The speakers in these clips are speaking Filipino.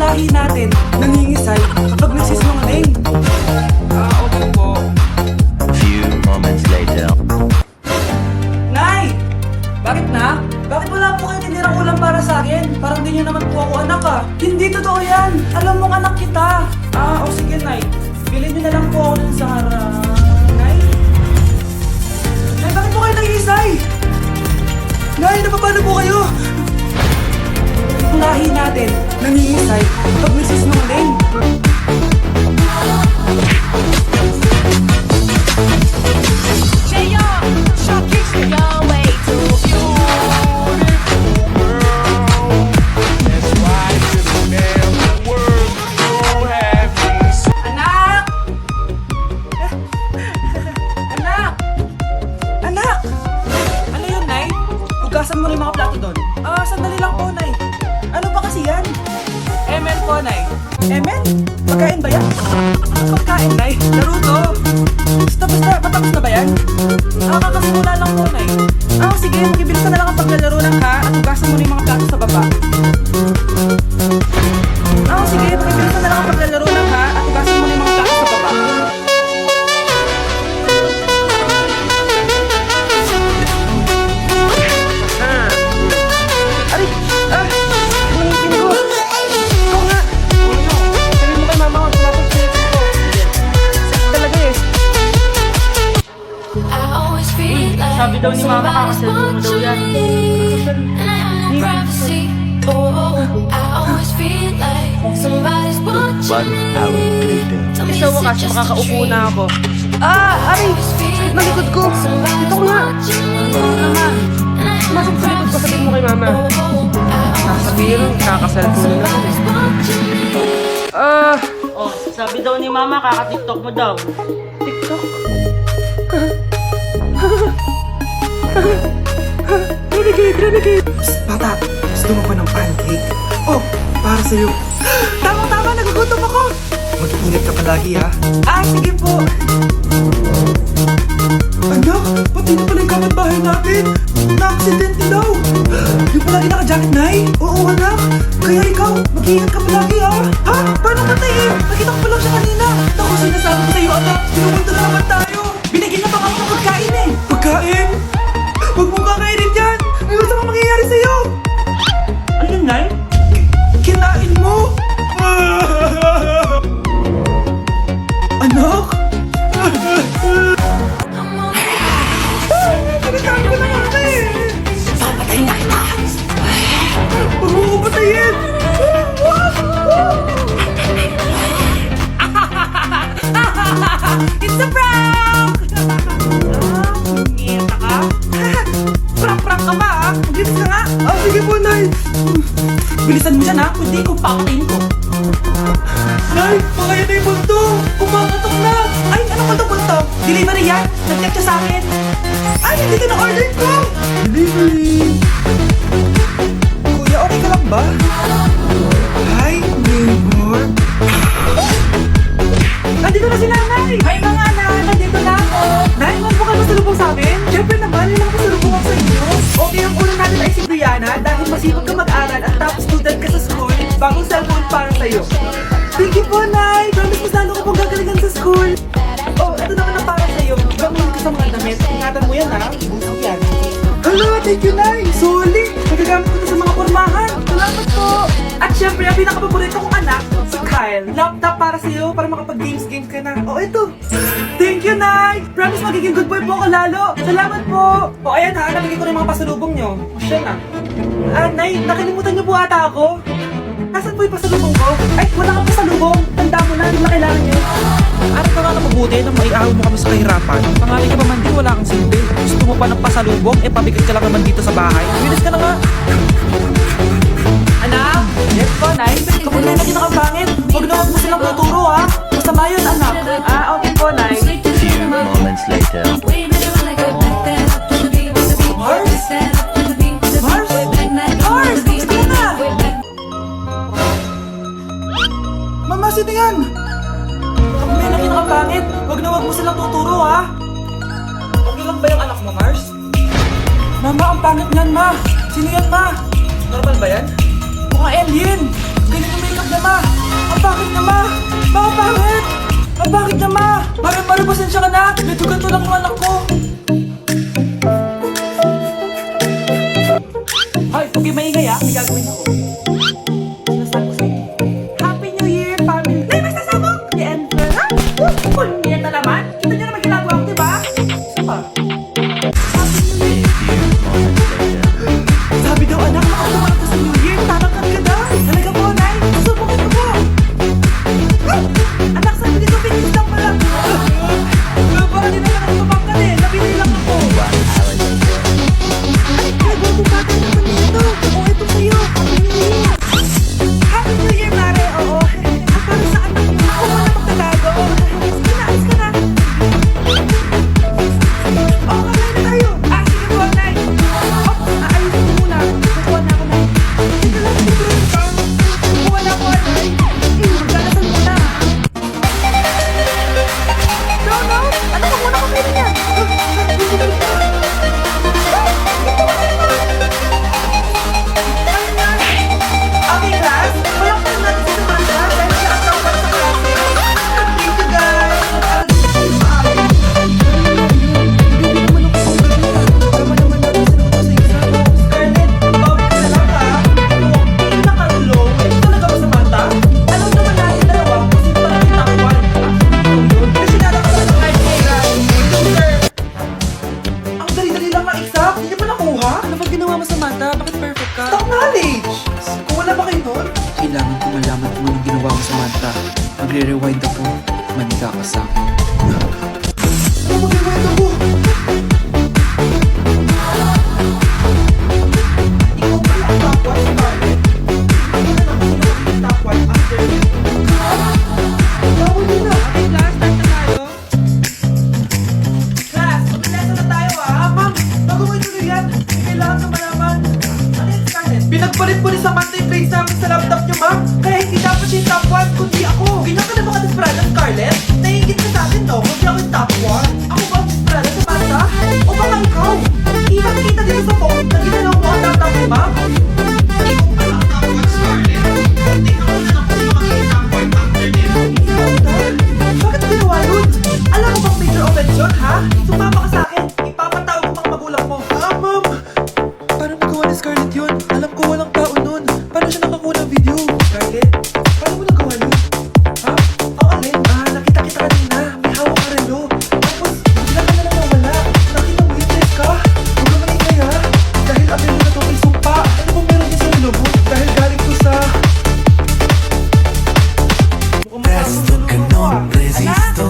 lahi natin nangingisay kapag nagsisinungaling. Okay po. Few moments later. Nay! Bakit na? Bakit wala po kayo tinirang ulam para sa akin? Parang di niyo naman po ako anak ah. Hindi totoo yan. Alam mong anak kita. Sige Nay. Bilhin niyo na lang po ako dun sa harap. Nay? Nay, bakit po kayo nangingisay? Nay, napapano po kayo? Ang lahi natin nangingisay kapag nagsisinungaling. You're way too beautiful, girl. That's why this damn world don't have me. Anak! Anak! Anak! Ano yun, Nay? Hugasan mo na yung mga plato doon. Sandali lang po, Nay. Ano ba kasi yan? ML po, Nay. ML? Pagkain ba yan? Pagkain, Nay? Laro to. Basta, matapos na ba yan? Kakasimula lang po, Nay. Sige, magibilis na lang ang paglalaro lang ha at hugasan mo na yung mga plato sa baba. Sige, magibilis na lang ang paglalaro lang ha at hugasan mo na yung mga plato sa baba. Aray! Manipin ko! Ito nga! Sabihin mo kay mama kung wala pang sinipin ko. Sakit talaga eh. Sabi daw ni mama kakasalubong mo daw yan. One hour later. Sa wakas, makakaupo na ako. Aray! Sakit na likod ko! Ito ko nga! Naman, masok sa likod ko, sabihin mo kay mama. Sasabihin, kakasalubong na ako. Sabi daw ni mama, kaka-tiktok mo daw. TikTok? Renegade! Psst, bata! Gusto mo ba ng pancake? Para sa'yo. Tama! Nagugutom ako! Mag-ingat ka palagi ha? Sige po! Anak! Pati na pala yung kapitbahay natin! Na-aksidente daw! Yung palagi naka-jacket, Nay? Oo, anak! Kaya ikaw, mag-ingat ka palagi ha? Paano patayin? Nakita ko pa lang siya kanina! Naku, sinasabi ko sa'yo, anak! Pinupunta na naman tayo! Binigyan niya pa kami ng pagkain eh! Pagkain? Huwag mong kakainin yan! May masama mangyayari sa'yo! Ano yun, Nay? Kinain mo? Anak? Pagkain ko na kami! Papatayin na kita! Huwag mo ko patayin! It's a prank! Ngita ka? Prank ka ba Maglinis ka nga? Sige po, Nay! Bilisan mo dyan ha, kundi kung papatayin ko. Nay, pakaya na yung bunto! Kumakatok na! Ay, ano ba itong bunto? Delivery yan! Nag-check siya sa akin! Ay, nandito na order ko! Delivery! Kuya, okay ka lang ba? Hi, neighbor! Nandito na si Nanay! Hi mga anak! Nandito na ako! Nay, huwag mo kayo masalubong sa amin? Siyempre naman, yun ang masalubong ako sa inyo. Okay, ang ulo natin ay si Brianna dahil masipag ka mag-aral at top student ka sa school. Bagong cellphone para sa'yo. Thank you po, Nay! Promise mas lalo ko pong gagalingan sa school. Ito naman ang para sa'yo. Gamunin ko sa mga damit. Ingatan mo yan, ha? Busok yan. Hello, thank you, Nay! Solid! Nagagamit ko na sa mga pormahan. Salamat po! At syempre, ang pinakapaborito kong anak, si Kyle. Laptop para sa'yo para makapag-games ka na. Ito! Thank you, Nay! Promise magiging good boy po ako lalo. Salamat po! Ayan ha, nabigay ko na yung mga pasalubong nyo. Siya na. Nay, nakalimutan niyo po ata ako. Nasaan po yung pasalubong ko? Ay, wala kang pasalubong. Tanda mo na, hindi na kailangan nyo. Ano ka nga na mabuti nang maiahaw mo kami sa kahirapan? Pangalan ka ba man din, wala kang silbi. Gusto mo pa ng pasalubong, pabigat ka lang naman dito sa bahay. Bilis ka na nga. Anak! Yes po, Nay. Kapag na nakita kang pangit, huwag mo silang tuturo ha. Masama yun, anak. Okay po, Nay. Few moments later. Mama, sino yan? Kapag may nakita kang pangit, huwag mo silang tuturo ha. Okay lang ba yung anak mo, Mars? Mama, ang pangit niyan, Ma. Sino yan, Ma? Normal ba yan? Mukhang alien. Ganyan yung makeup niya, Ma. pangit na, ma! Ma, pangit! Ma, pangit na, ma! Mara, pasensya ka na! Medyo ganito lang yung anak ko! Ay, huwag kayo maingay ah! May gagawin ako. Sinasabi ko sa'yo. Happy New Year, family! Nay, may sasabog! The Emperor! Ha? Kunyeta naman! Kita niyo naman ginagawa ko, diba? Isa pa. A few moments later. Sabi daw anak, makatuwa ka sa New Year, tatangkad ka daw. Talaga po, Nay, susubukin ko po. Anak, sabi dito, finish lang pala. Parang di na lang ako mabangkad eh, nabili lang ako. 1 hour later. Ay, bago batay naman dito. Oo, ito sa'yo. Happy New Year. Happy New Year, Mare, oo. At para sa anak mo, ako mo na magtatago. Sige na, alis ka na. Oo, kakain na tayo. Ah, sige po, Nay. Ops, aayusin ko muna. Kukuha na ako, Nay. Sige lang, sigurado ka. Kukuha na ako, Nay. Magdadasal muna. No, no. Ano ka muna kung pwede yan? Okay, class. Walang pa natin si Samantha dahil siya ang tawag sa klase. Thank you, guys. Scarlett, bawal ka na lang, ha? Kung nakarulo, ito talaga ba, Samantha? Alam naman natin dalawa kung sino talaga yung top one. Kasi nalakasan ng high grade. Sir, ang dali-dali lang ang exam. Hindi mo nakuha? Ano ba ginawa mo, Samantha? Bakit perfect ka? Stock knowledge! Kung wala ba kayo nun? Kailangan ko malaman kung anong ginawa mo sa Manta. Magre-rewind ako. Maniga ka sa akin. Ano mo ginawa ko? Ikaw pala ang top one, Scarlett. Ano na lang sino ang top one after me? Bawal yun na. Okay, class, start na tayo. Class, mag-lesson na tayo ah. Ma'am, bago mo ituloy yan, may kailangan ka malaman. Ano yun, Scarlett? Pinagpalit mo rin sa Manta yung grades namin sa laptop niyo, ma'am. Kaya hindi dapat siya yung top one, kundi ako. Ganyan ka na ba ka-desperada, Scarlett? Nahihigit ka sa akin, no? Kundi ako yung top one. Ako ba ang desperada sa Manta? O baka ikaw? Kita-kita dito sa phone na ginalaw mo ang laptop mo, ma'am. Ikaw pala ang top one, Scarlett. Tingnan mo na lang kung sino magiging top one after this. Bakit mo ginawa yun? Alam mo bang major offense yun, ha? Sumama ka sa akin. Ipapatawag ko mga magulang mo. Ah, ma'am. Paano nagawa ni Scarlett yun? Alam ko walang tao nun. Paano siya nakakuha ng video? Scarlett, paano mo nagawa yun? Ha? Ang alin? Ah, nakita kita kanina. May hawak ka relo. Tapos, bigla ka na lang nawala. Nakita mo witness ka. Huwag ka maingay ha. Dahil ang relo na to may sumpa. Ano bang meron niya sa relo mo? Dahil galing to sa... Resto che non resisto,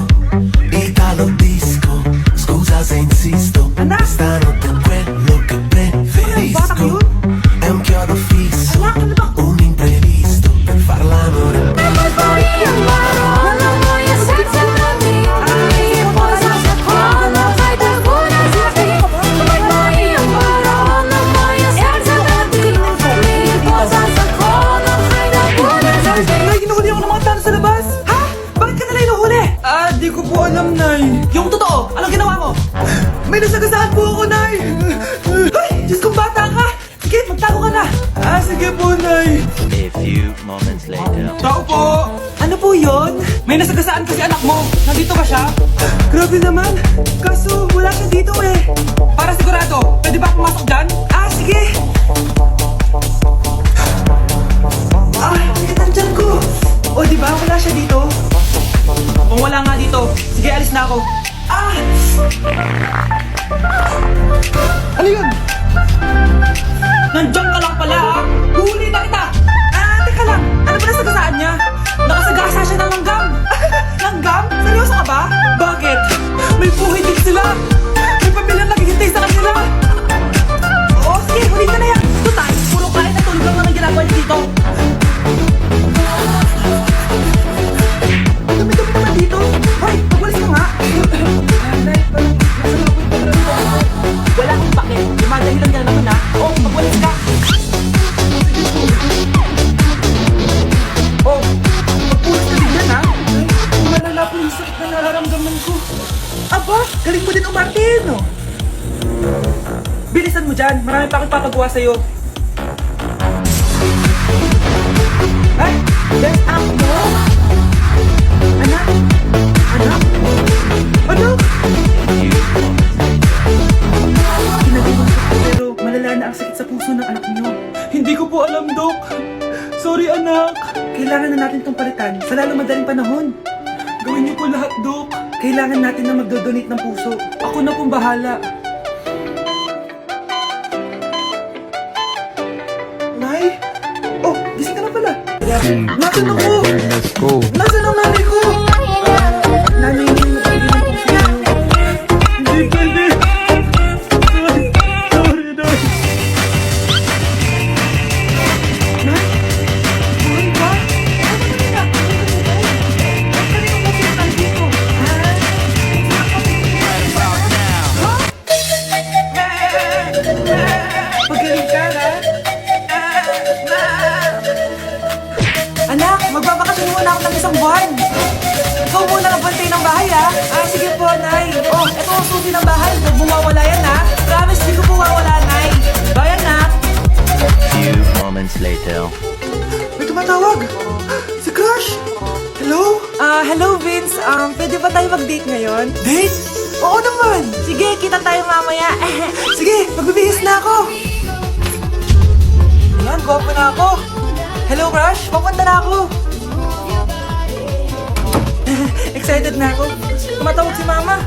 Italo disco, scusa se insisto, Anak! stanotte è quello che preferisco, è un chiodo fisso, Anak, ano ba? un imprevisto per far l'amore. Nay, hinuhuli ako ng mga tao sa labas! Ha? Bakit ka nila hinuhuli? Ah, di ko po alam, Nay. Yung totoo, anong ginawa mo? May nasagasaan po ako, Nay! Ay, Diyos kong bata ka! Sige, magtago ka na! Ah, sige po, Nay. A few moments later. Tao po! Ano po yon? May nasagasaan kasi anak mo. Nandito ba siya? Grabe naman. Kaso, wala siya dito eh. Para sigurado, pwede ba pumasok dyan? Ah, sige! Ah, bakit nandyan ko? O, di ba? Wala siya dito. Kung wala nga dito, sige, alis na ako. Ah! Ano yun? Nandiyan ka lang pala, ha? Huli na kita! Ah, teka lang. Ano ba nasagasaan niya? Nakasagasa siya ng langgam. Langgam? Seryoso ka ba? Bakit? May buhay din sila. May pabilang naghihintay sa kanila. Oo, sige, huli ka na yan. Total, puro kain at tulog lang naman ginagawa niya dito. Ang dami-dami naman dito. Hoy, magwalis ka nga. Nay, parang nasa lapoy pa rin ako. Wala akong bakit. Dumadahilan ka na naman ha. Oo, magwalis ka. Sige po. Oh, magpulis ka din yan ha. Ay, malala po yung sakit na nararamdaman ko. Aba, galing mo din umarte, no? Bilisan mo dyan. Marami pa akong papagawa sa'yo. Ay, best act mo. Kailangan na natin itong palitan sa lalo madaling panahon. Gawin niyo po lahat, Dok. Kailangan natin na magdodonate ng puso. Ako na pong bahala. Nay? Oh, gising ka na pala. Nasaan ako? Let's go. Nasaan ang nanay ko? Nanay, hindi mo pwede ng puso niyo. Hindi pwede. Sorry, Nay. Nay? Buhay ba? Magaling ka, ha? Anak, magbabakasyon muna ako ng isang buwan. Ikaw muna ang bantay ng bahay, ha? Sige po, Nay. Oh, ito ang susi ng bahay. Huwag bumawala yan, ha? Promise, di ko bumawala, Nay. Bye, anak. Few moments later. May tumatawag. Si Crush. Hello? Hello, Vince. Pwede ba tayo mag-date ngayon? Date? Oo naman. Sige, kita tayo mamaya. Sige, magbibihis na ako. Ayan, gwapo na ako. Hello, Crush. Papunta na ako. Excited na ako. Tumatawag si Mama.